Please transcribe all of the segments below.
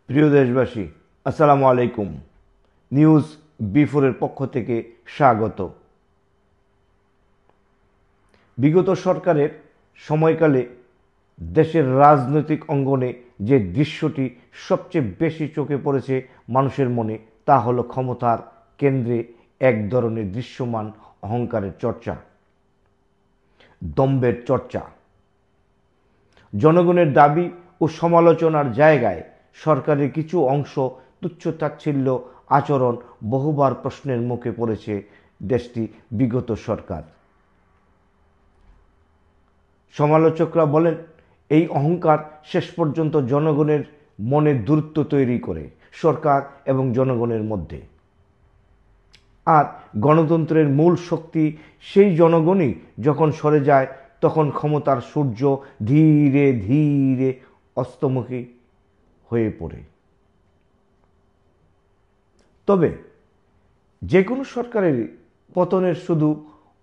প্রিয় দেশবাসী, আসসালামু আলাইকুম। নিউজ বিফোরের পক্ষ থেকে স্বাগত। বিগত সরকারের সময়কালে দেশের রাজনৈতিক অঙ্গনে যে দৃশ্যটি সবচেয়ে বেশি চোখে পড়েছে মানুষের মনে, তা হলো ক্ষমতার কেন্দ্রে এক ধরনের দৃশ্যমান অহংকারের চর্চা, দম্ভের চর্চা। জনগণের দাবি ও সমালোচনার জায়গায় সরকারের কিছু অংশ তুচ্ছ-তাচ্ছিল্য আচরণ বহুবার প্রশ্নের মুখে পড়েছে দেশটি বিগত সরকার। সমালোচকরা বলেন, এই অহংকার শেষ পর্যন্ত জনগণের মনে দূরত্ব তৈরি করে সরকার এবং জনগণের মধ্যে। আর গণতন্ত্রের মূল শক্তি সেই জনগণই যখন সরে যায়, তখন ক্ষমতার সূর্য ধীরে ধীরে অস্তমুখী হয়ে পড়ে। তবে যে কোনো সরকারের পতনের শুধু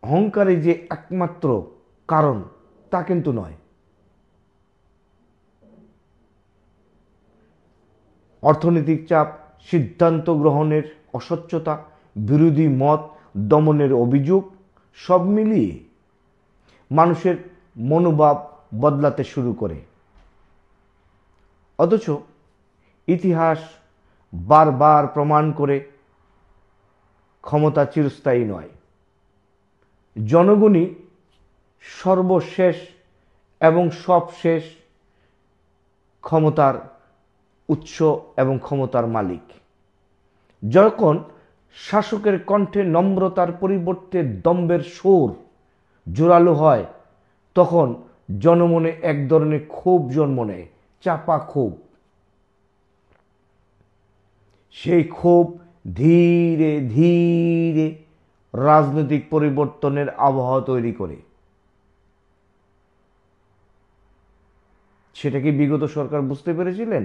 অহংকারই যে একমাত্র কারণ, তা কিন্তু নয়। অর্থনৈতিক চাপ, সিদ্ধান্ত গ্রহণের অস্বচ্ছতা, বিরোধী মত দমনের অভিযোগ, সব মিলিয়ে মানুষের মনোভাব বদলাতে শুরু করে। অথচ ইতিহাস বারবার প্রমাণ করে ক্ষমতা চিরস্থায়ী নয়। জনগণই সর্বশেষ এবং সবশেষ ক্ষমতার উৎস এবং ক্ষমতার মালিক। যখন শাসকের কণ্ঠে নম্রতার পরিবর্তে দম্ভের সুর জোরালো হয়, তখন জনমনে এক ধরনের ক্ষোভ জন্ম নেয়, চাপা ক্ষোভ। সেই ক্ষোভ ধীরে ধীরে রাজনৈতিক পরিবর্তনের আবহাওয়া তৈরি করে। সেটা কি বিগত সরকার বুঝতে পেরেছিলেন?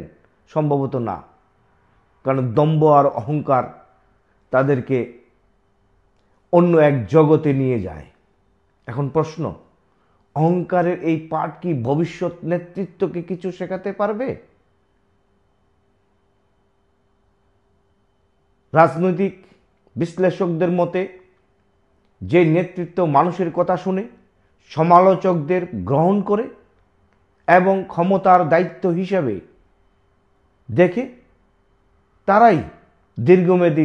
সম্ভবত না, কারণ দম্ভ আর অহংকার তাদেরকে অন্য এক জগতে নিয়ে যায়। এখন প্রশ্ন, অহংকারের এই পাঠ কি ভবিষ্যৎ নেতৃত্বকে কিছু শেখাতে পারবে? রাজনৈতিক বিশ্লেষকদের মতে, যে নেতৃত্ব মানুষের কথা শুনে, সমালোচকদের গ্রহণ করে এবং ক্ষমতার দায়িত্ব হিসাবে দেখে, তারাই দীর্ঘমেয়াদী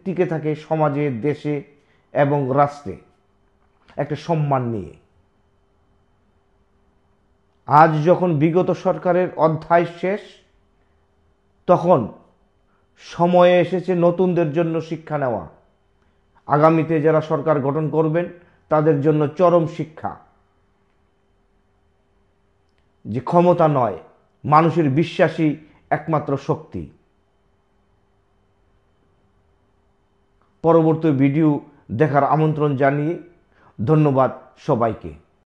টিকে থাকে সমাজে, দেশে এবং রাষ্ট্রে একটা সম্মান নিয়ে। আজ যখন বিগত সরকারের অধ্যায় শেষ, তখন সময়ে এসেছে নতুনদের জন্য শিক্ষা নেওয়া। আগামীতে যারা সরকার গঠন করবেন, তাদের জন্য চরম শিক্ষা যে ক্ষমতা নয়, মানুষের বিশ্বাসই একমাত্র শক্তি। পরবর্তী ভিডিও দেখার আমন্ত্রণ জানিয়ে ধন্যবাদ সবাইকে।